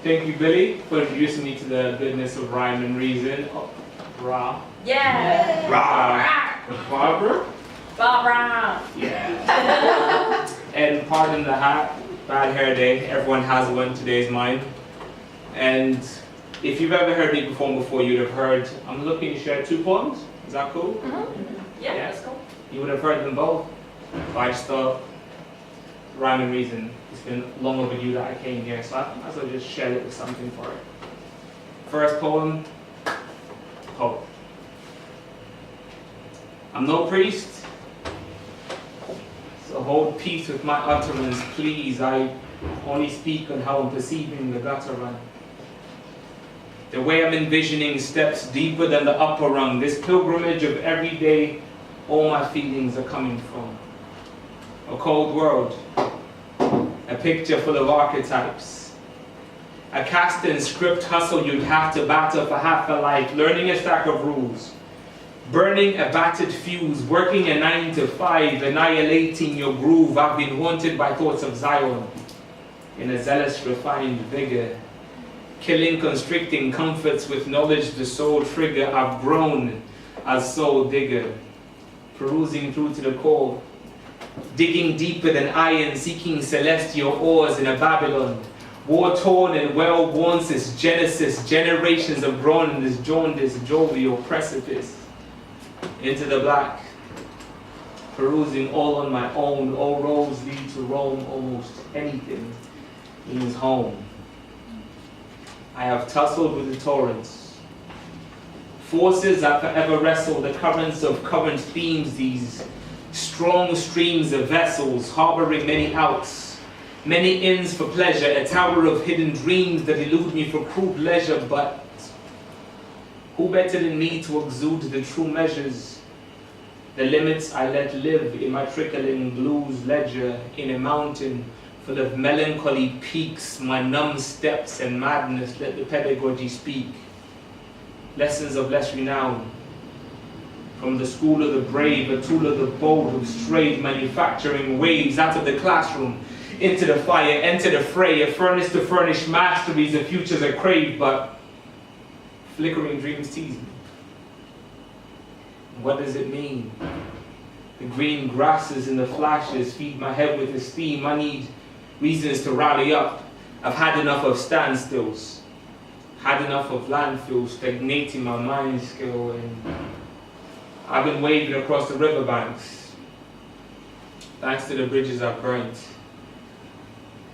Thank you, Billy, for introducing me to the goodness of rhyme and reason. Oh, RAR. Yeah. RAR. Barbara? Barbara. Yeah. And pardon the hat, bad hair day. Everyone has one. Today's mine. And if you've ever heard me perform before, you'd have heard, I'm looking to share 2 poems. Is that cool? Mm-hmm. Yeah, that's cool. You would have heard them both. But I just thought, rhyme and reason. It's been long overdue that I came here, so I might as well just share it with something for it. First poem, poet. I'm no priest, so hold peace with my utterance, please. I only speak on how I'm perceiving the gutter run. The way I'm envisioning steps deeper than the upper rung. This pilgrimage of every day, all my feelings are coming from. A cold world, a picture full of archetypes. A cast and script hustle you'd have to batter for half a life, learning a stack of rules. Burning a battered fuse, working a 9 to 5, annihilating your groove. I've been haunted by thoughts of Zion in a zealous, refined vigor. Killing constricting comforts with knowledge the soul trigger. I've grown as soul digger, perusing through to the core. Digging deeper than iron, seeking celestial ores in a Babylon. War-torn and well-worn since Genesis, generations have grown in this jaundice, jovial precipice. Into the black, perusing all on my own. All roads lead to Rome, almost anything means home. I have tussled with the torrents. Forces that forever wrestle, the currents of current themes, these strong streams of vessels, harboring many outs, many inns for pleasure, a tower of hidden dreams that elude me for crude leisure. But who better than me to exude the true measures, the limits I let live in my trickling blues ledger, in a mountain full of melancholy peaks, my numb steps and madness let the pedagogy speak. Lessons of less renown, from the school of the brave, a tool of the bold who've strayed, manufacturing waves out of the classroom, into the fire, enter the fray, a furnace to furnish masteries, the futures I crave, but flickering dreams tease me. What does it mean? The green grasses and the flashes feed my head with esteem. I need reasons to rally up. I've had enough of standstills, had enough of landfills stagnating my mind skill, and I've been waving across the riverbanks, thanks to the bridges I've burnt,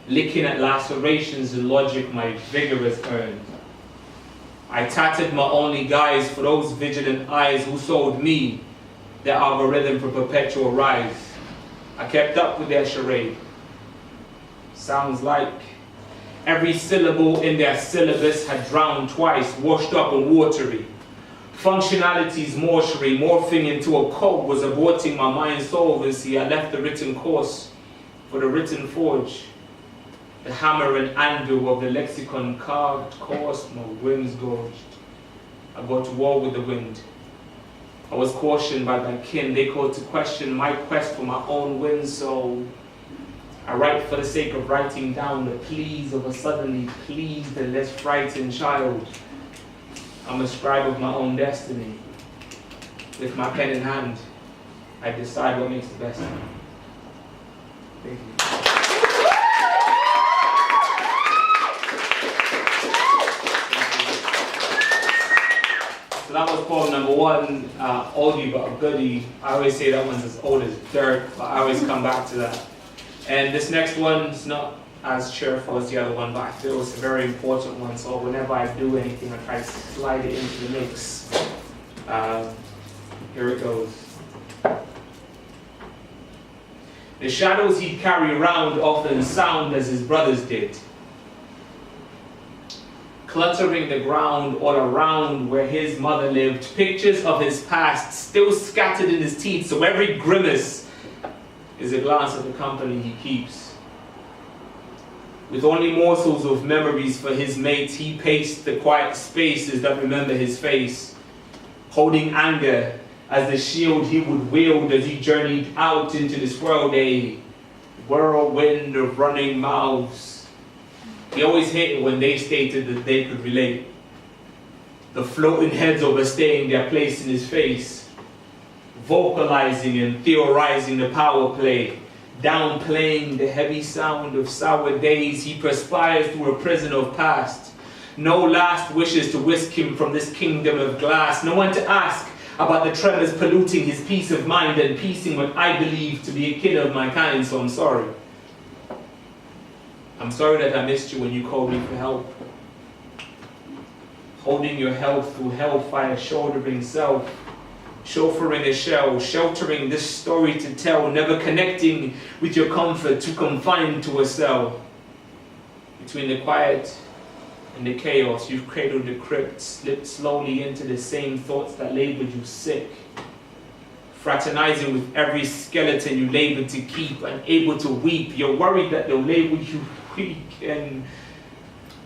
licking at lacerations and logic my vigor has earned. I tattered my only guise for those vigilant eyes who sold me their algorithm for perpetual rise. I kept up with their charade. Sounds like every syllable in their syllabus had drowned twice, washed up and watery. Functionality's mortuary, morphing into a code, was aborting my mind's solvency. I left the written course for the written forge. The hammer and anvil of the lexicon carved course, my whims gorged. I got to war with the wind. I was cautioned by my kin. They called to question my quest for my own win, so I write for the sake of writing down the pleas of a suddenly pleased and less frightened child. I'm a scribe of my own destiny. With my pen in hand, I decide what makes the best of me. Thank you. So that was poem number 1, oldie but a goodie. I always say that one's as old as dirt, but I always come back to that. And this next one's not as cheerful as the other one, but I feel it's a very important one, so whenever I do anything, I try to slide it into the mix. Here it goes. The shadows he'd carry around often sound as his brothers did, cluttering the ground all around where his mother lived. Pictures of his past still scattered in his teeth, so every grimace is a glance at the company he keeps. With only morsels of memories for his mates, he paced the quiet spaces that remember his face, holding anger as the shield he would wield as he journeyed out into this world, a whirlwind of running mouths. He always hated when they stated that they could relate. The floating heads overstaying their place in his face, vocalizing and theorizing the power play, downplaying the heavy sound of sour days. He perspires through a prison of past. No last wishes to whisk him from this kingdom of glass. No one to ask about the tremors polluting his peace of mind and piecing what I believe to be a kid of my kind, so I'm sorry. I'm sorry that I missed you when you called me for help. Holding your health through hellfire, shouldering self, chauffeuring a shell, sheltering this story to tell, never connecting with your comfort, too confined to a cell. Between the quiet and the chaos, you've cradled the crypt, slipped slowly into the same thoughts that labored you sick. Fraternizing with every skeleton you labored to keep, unable to weep. You're worried that they'll label you weak, and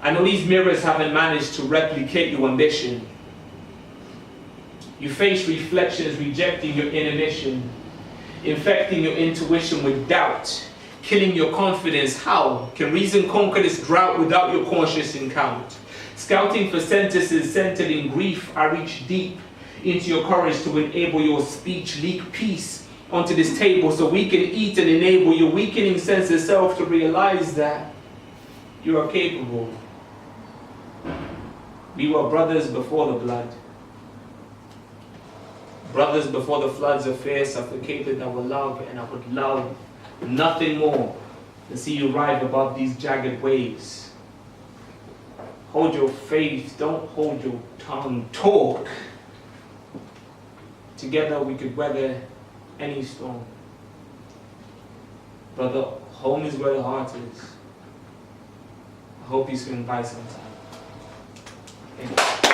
I know these mirrors haven't managed to replicate your ambition. You face reflections rejecting your inner mission, infecting your intuition with doubt, killing your confidence. How can reason conquer this drought without your conscious encounter? Scouting for sentences centered in grief, I reach deep into your courage to enable your speech, leak peace onto this table so we can eat and enable your weakening sense of self to realize that you are capable. We were brothers before the blood. Brothers before the floods of fear suffocated our love, and I would love nothing more than see you ride above these jagged waves. Hold your faith, don't hold your tongue, talk. Together we could weather any storm. Brother, home is where the heart is. I hope you swing by sometime. Thank you.